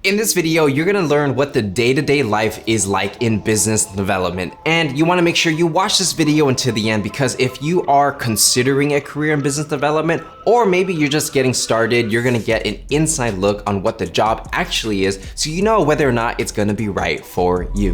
In this video, you're gonna learn what the day-to-day life is like in business development. And you wanna make sure you watch this video until the end because if you are considering a career in business development, or maybe you're just getting started, you're gonna get an inside look on what the job actually is so you know whether or not it's gonna be right for you.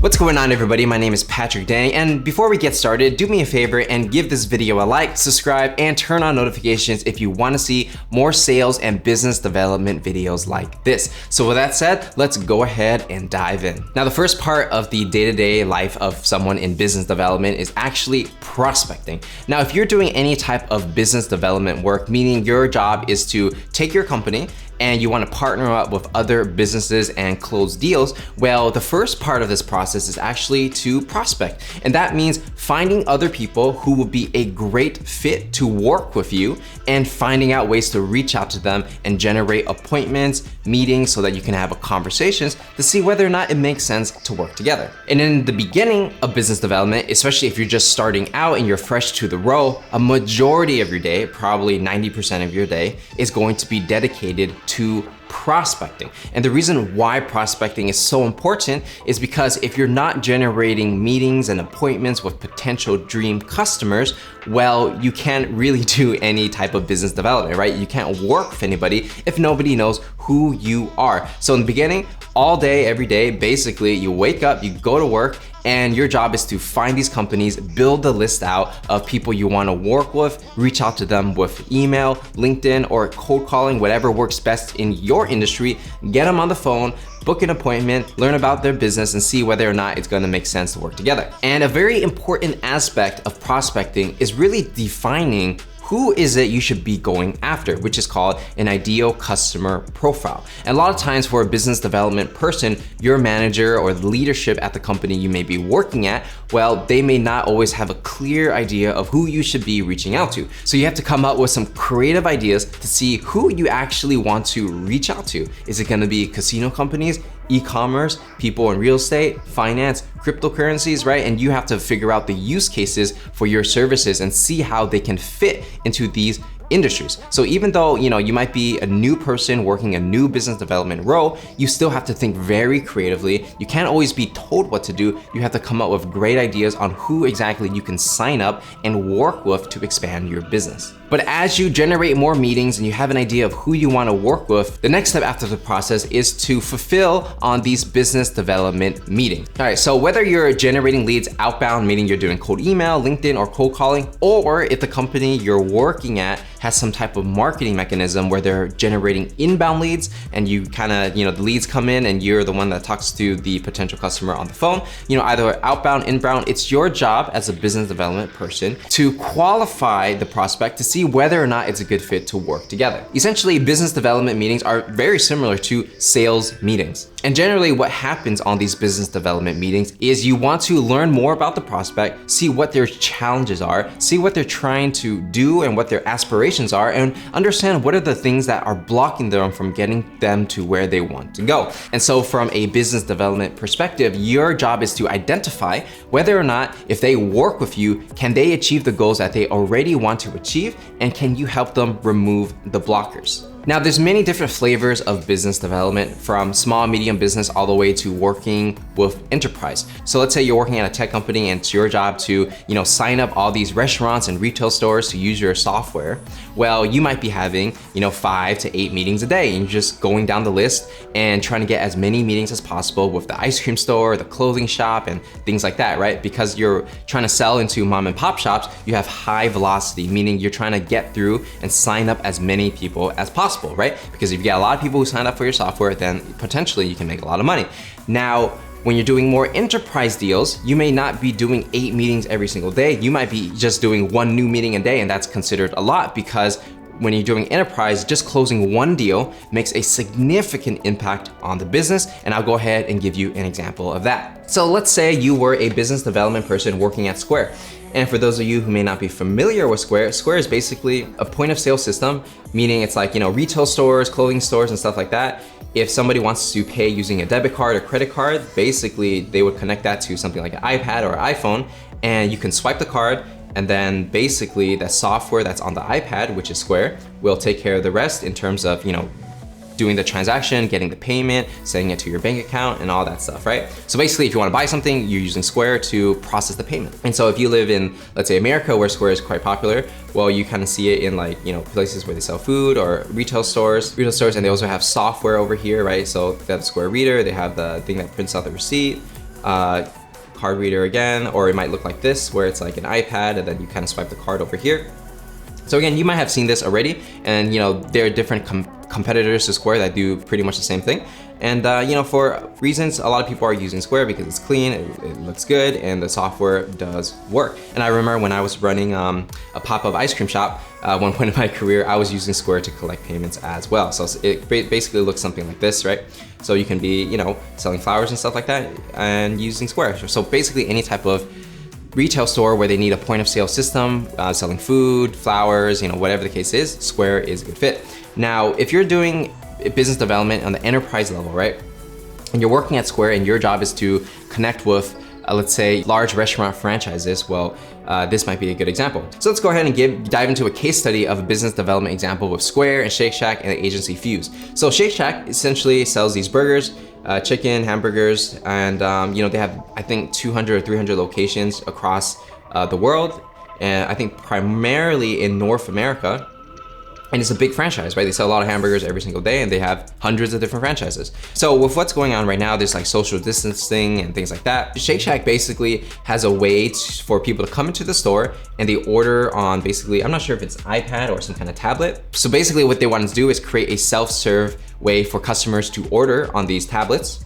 What's going on, everybody? My name is Patrick Dang, and before we get started, do me a favor and give this video a like, subscribe, and turn on notifications if you want to see more sales and business development videos like this. So with that said, let's go ahead and dive in. Now, the first part of the day-to-day life of someone in business development is actually prospecting. Now, if you're doing any type of business development work, meaning your job is to take your company and you want to partner up with other businesses and close deals, well, the first part of this process is actually to prospect. And that means finding other people who would be a great fit to work with you and finding out ways to reach out to them and generate appointments, meetings, so that you can have conversations to see whether or not it makes sense to work together. And in the beginning of business development, especially if you're just starting out and you're fresh to the role, a majority of your day, probably 90% of your day, is going to be dedicated to prospecting. And the reason why prospecting is so important is because if you're not generating meetings and appointments with potential dream customers, well, you can't really do any type of business development, right? You can't work with anybody if nobody knows who you are. So in the beginning, all day, every day, basically you wake up, you go to work, and your job is to find these companies, build the list out of people you want to work with, reach out to them with email, LinkedIn, or cold calling, whatever works best in your industry, get them on the phone, book an appointment, learn about their business, and see whether or not it's gonna make sense to work together. And a very important aspect of prospecting is really defining who is it you should be going after, which is called an ideal customer profile. And a lot of times for a business development person, your manager or the leadership at the company you may be working at, well, they may not always have a clear idea of who you should be reaching out to. So you have to come up with some creative ideas to see who you actually want to reach out to. Is it gonna be casino companies, e-commerce, people in real estate, finance, cryptocurrencies, right? And you have to figure out the use cases for your services and see how they can fit into these industries. So even though you might be a new person working a new business development role, you still have to think very creatively. You can't always be told what to do. You have to come up with great ideas on who exactly you can sign up and work with to expand your business. But as you generate more meetings and you have an idea of who you want to work with, the next step after the process is to fulfill on these business development meetings. All right, so whether you're generating leads outbound, meaning you're doing cold email, LinkedIn, or cold calling, or if the company you're working at has some type of marketing mechanism where they're generating inbound leads and you kind of, the leads come in and you're the one that talks to the potential customer on the phone, either outbound, inbound, it's your job as a business development person to qualify the prospect to see whether or not it's a good fit to work together. Essentially, business development meetings are very similar to sales meetings. And generally what happens on these business development meetings is you want to learn more about the prospect, see what their challenges are, see what they're trying to do and what their aspirations are, and understand what are the things that are blocking them from getting them to where they want to go. And so from a business development perspective, your job is to identify whether or not if they work with you, can they achieve the goals that they already want to achieve, and can you help them remove the blockers? Now, there's many different flavors of business development, from small, medium business all the way to working with enterprise. So let's say you're working at a tech company and it's your job to, sign up all these restaurants and retail stores to use your software. Well, you might be having, 5 to 8 meetings a day, and you're just going down the list and trying to get as many meetings as possible with the ice cream store, the clothing shop, and things like that, right? Because you're trying to sell into mom and pop shops, you have high velocity, meaning you're trying to get through and sign up as many people as possible. Right? Because if you get a lot of people who sign up for your software, then potentially you can make a lot of money. Now, when you're doing more enterprise deals, you may not be doing 8 meetings every single day. You might be just doing 1 new meeting a day, and that's considered a lot because when you're doing enterprise, just closing 1 deal makes a significant impact on the business, and I'll go ahead and give you an example of that. So let's say you were a business development person working at Square. And for those of you who may not be familiar with Square, Square is basically a point of sale system, meaning it's like, retail stores, clothing stores, and stuff like that. If somebody wants to pay using a debit card or credit card, basically they would connect that to something like an iPad or iPhone, and you can swipe the card, and then basically the software that's on the iPad, which is Square, will take care of the rest in terms of, doing the transaction, getting the payment, sending it to your bank account, and all that stuff, right? So basically, if you want to buy something, you're using Square to process the payment. And so if you live in, let's say, America, where Square is quite popular, well, you kind of see it in like, places where they sell food or retail stores, and they also have software over here, right? So they have the Square Reader, they have the thing that prints out the receipt, card reader again, or it might look like this, where it's like an iPad, and then you kind of swipe the card over here. So again, you might have seen this already, and there are different competitors to Square that do pretty much the same thing. And for reasons, a lot of people are using Square because it's clean, it looks good, and the software does work. And I remember when I was running a pop-up ice cream shop, at one point in my career, I was using Square to collect payments as well. So it basically looks something like this, right? So you can be, selling flowers and stuff like that and using Square. So basically any type of retail store where they need a point of sale system, selling food, flowers, whatever the case is, Square is a good fit. Now, if you're doing business development on the enterprise level, right? And you're working at Square and your job is to connect with, let's say, large restaurant franchises, well, this might be a good example. So let's go ahead and dive into a case study of a business development example with Square and Shake Shack and the agency Fuse. So Shake Shack essentially sells these burgers, chicken, hamburgers, and they have, I think, 200 or 300 locations across the world, and I think primarily in North America. And it's a big franchise, right? They sell a lot of hamburgers every single day, and they have hundreds of different franchises. So with what's going on right now, there's like social distancing and things like that. Shake Shack basically has a way for people to come into the store and they order on basically, I'm not sure if it's iPad or some kind of tablet. So basically what they want to do is create a self-serve way for customers to order on these tablets.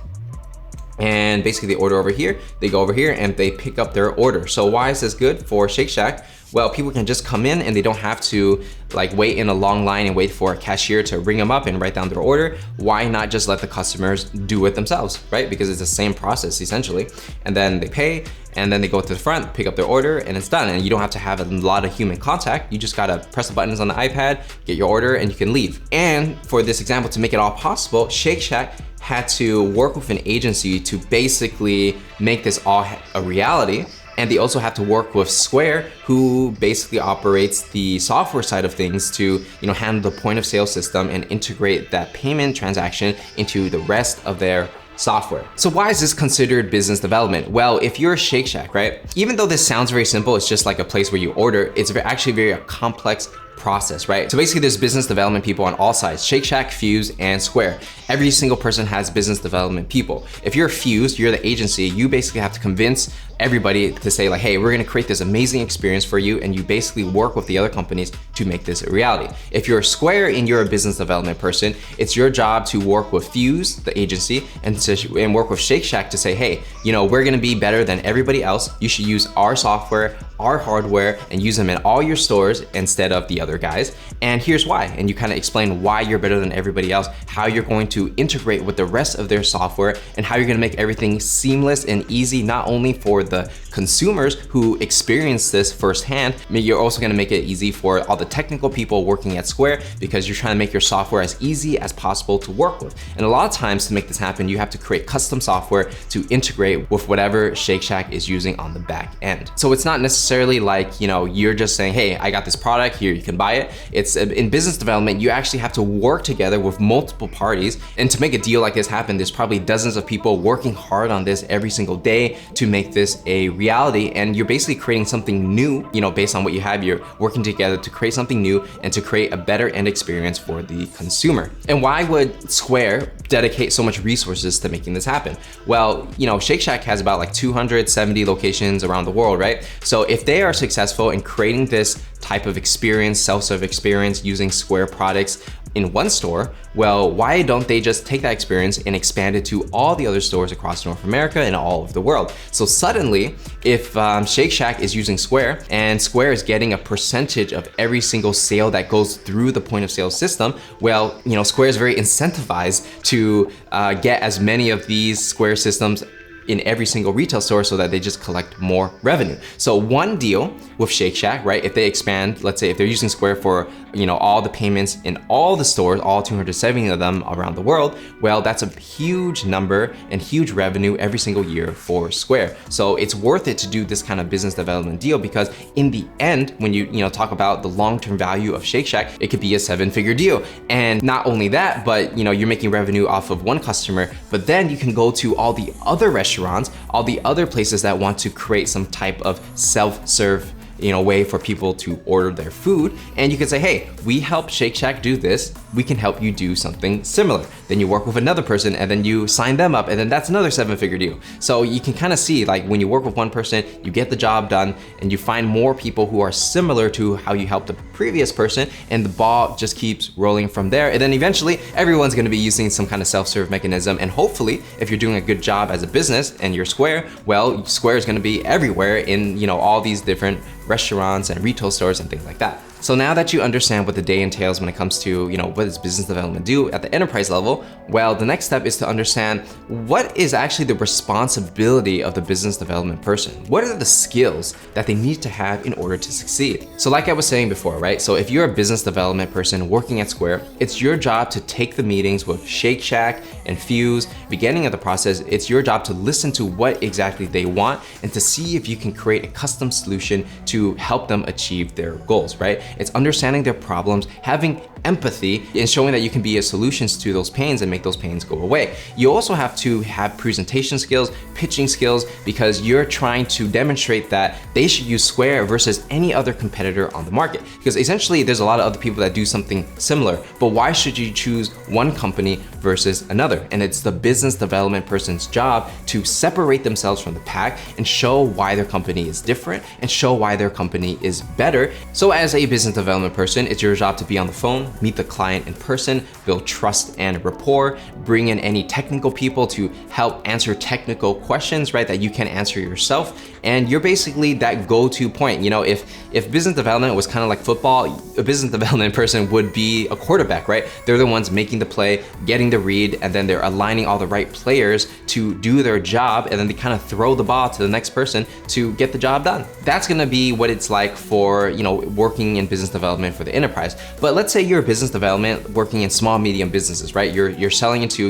And basically they order over here, they go over here and they pick up their order. So why is this good for Shake Shack? Well, people can just come in and they don't have to like wait in a long line and wait for a cashier to ring them up and write down their order. Why not just let the customers do it themselves, right? Because it's the same process essentially. And then they pay and then they go to the front, pick up their order, and it's done. And you don't have to have a lot of human contact. You just gotta press the buttons on the iPad, get your order, and you can leave. And for this example, to make it all possible, Shake Shack had to work with an agency to basically make this all a reality. And they also have to work with Square, who basically operates the software side of things to handle the point of sale system and integrate that payment transaction into the rest of their software. So why is this considered business development? Well, if you're a Shake Shack, right? Even though this sounds very simple, it's just like a place where you order, it's actually very complex process, right? So basically there's business development people on all sides, Shake Shack, Fuse, and Square. Every single person has business development people. If you're Fuse, you're the agency, you basically have to convince everybody to say like, hey, we're gonna create this amazing experience for you, and you basically work with the other companies to make this a reality. If you're Square and you're a business development person, it's your job to work with Fuse, the agency, and work with Shake Shack to say, hey, we're gonna be better than everybody else. You should use our software, our hardware, and use them in all your stores instead of the other guys. And here's why. And you kind of explain why you're better than everybody else, how you're going to integrate with the rest of their software, and how you're gonna make everything seamless and easy, not only for the consumers who experience this firsthand, you're also gonna make it easy for all the technical people working at Square, because you're trying to make your software as easy as possible to work with. And a lot of times to make this happen, you have to create custom software to integrate with whatever Shake Shack is using on the back end. So it's not necessarily like, you're just saying, hey, I got this product here, you can buy it. It's in business development, you actually have to work together with multiple parties. And to make a deal like this happen, there's probably dozens of people working hard on this every single day to make this a reality. And you're basically creating something new, based on what you have. You're working together to create something new and to create a better end experience for the consumer. And why would Square dedicate so much resources to making this happen? Well, Shake Shack has about like 270 locations around the world, right? So if they are successful in creating this type of experience, self-serve experience using Square products in one store, well, why don't they just take that experience and expand it to all the other stores across North America and all over the world? So suddenly, if Shake Shack is using Square and Square is getting a percentage of every single sale that goes through the point of sale system, well, Square is very incentivized to get as many of these Square systems in every single retail store so that they just collect more revenue. So one deal with Shake Shack, right? If they expand, let's say if they're using Square for, all the payments in all the stores, all 270 of them around the world, well, that's a huge number and huge revenue every single year for Square. So it's worth it to do this kind of business development deal, because in the end, when you talk about the long-term value of Shake Shack, it could be a 7-figure deal. And not only that, but you're making revenue off of one customer, but then you can go to all the other restaurants, all the other places that want to create some type of self-serve way for people to order their food. And you can say, hey, we help Shake Shack do this. We can help you do something similar. Then you work with another person and then you sign them up, and then that's another 7-figure deal. So you can kind of see, like, when you work with one person, you get the job done and you find more people who are similar to how you helped the previous person, and the ball just keeps rolling from there. And then eventually everyone's gonna be using some kind of self-serve mechanism. And hopefully, if you're doing a good job as a business and you're Square, well, Square is gonna be everywhere in all these different restaurants and retail stores and things like that. So now that you understand what the day entails when it comes to, what does business development do at the enterprise level, well, the next step is to understand what is actually the responsibility of the business development person. What are the skills that they need to have in order to succeed? So like I was saying before, right? So if you're a business development person working at Square, it's your job to take the meetings with Shake Shack and Fuse. Beginning of the process, it's your job to listen to what exactly they want and to see if you can create a custom solution to help them achieve their goals, right? It's understanding their problems, having empathy, and showing that you can be a solutions to those pains and make those pains go away. You also have to have presentation skills, pitching skills, because you're trying to demonstrate that they should use Square versus any other competitor on the market. Because essentially there's a lot of other people that do something similar, but why should you choose one company versus another? And it's the business development person's job to separate themselves from the pack and show why their company is different and show why their company is better. So as a business development person, it's your job to be on the phone, meet the client in person, build trust and rapport, bring in any technical people to help answer technical questions, right, that you can answer yourself. And you're basically that go-to point. If business development was kind of like football, a business development person would be a quarterback, right? They're the ones making the play, getting the read, and then they're aligning all the right players to do their job, and then they kind of throw the ball to the next person to get the job done. That's gonna be what it's like for, working in business development for the enterprise. But let's say you're a business development working in small, medium businesses, right? You're selling into,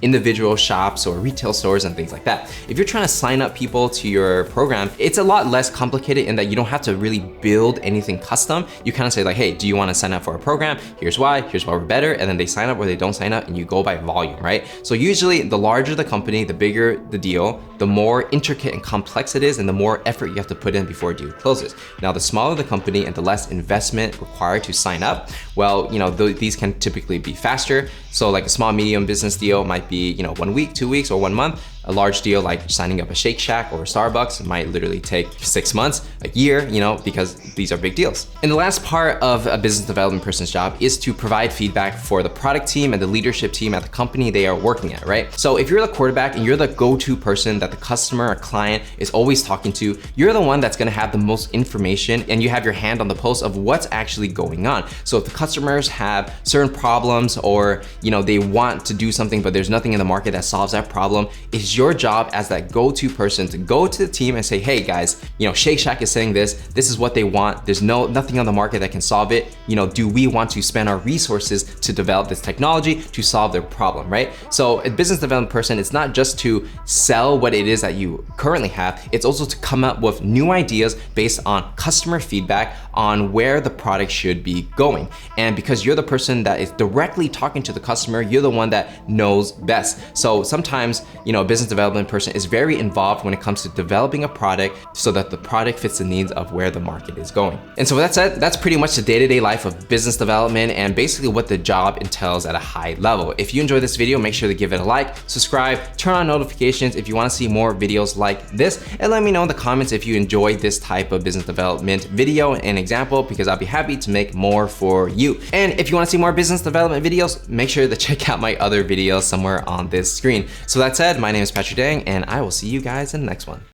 individual shops or retail stores and things like that. If you're trying to sign up people to your program, it's a lot less complicated in that you don't have to really build anything custom. You kind of say like, hey, do you want to sign up for a program? Here's why we're better. And then they sign up or they don't sign up, and you go by volume, right? So usually the larger the company, the bigger the deal, the more intricate and complex it is, and the more effort you have to put in before a deal closes. Now, the smaller the company and the less investment required to sign up, well, these can typically be faster. So like a small, medium business deal might be, 1 week, 2 weeks, or 1 month. A large deal like signing up a Shake Shack or a Starbucks might literally take 6 months, a year, because these are big deals. And the last part of a business development person's job is to provide feedback for the product team and the leadership team at the company they are working at, right? So if you're the quarterback and you're the go-to person that the customer or client is always talking to, you're the one that's gonna have the most information, and you have your hand on the pulse of what's actually going on. So if the customers have certain problems, or they want to do something but there's nothing in the market that solves that problem, it's your job as that go-to person to go to the team and say, hey guys, Shake Shack is saying this is what they want. There's nothing on the market that can solve it. Do we want to spend our resources to develop this technology to solve their problem, right? So a business development person, it's not just to sell what it is that you currently have, it's also to come up with new ideas based on customer feedback on where the product should be going. And because you're the person that is directly talking to the customer, you're the one that knows best. So sometimes, a business development person is very involved when it comes to developing a product so that the product fits the needs of where the market is going. And so with that said, that's pretty much the day-to-day life of business development and basically what the job entails at a high level. If you enjoyed this video, make sure to give it a like, subscribe, turn on notifications if you want to see more videos like this, and let me know in the comments if you enjoyed this type of business development video and example, because I'll be happy to make more for you. And if you want to see more business development videos, make sure to check out my other videos somewhere on this screen. So that said, my name is Patrick Dang, and I will see you guys in the next one.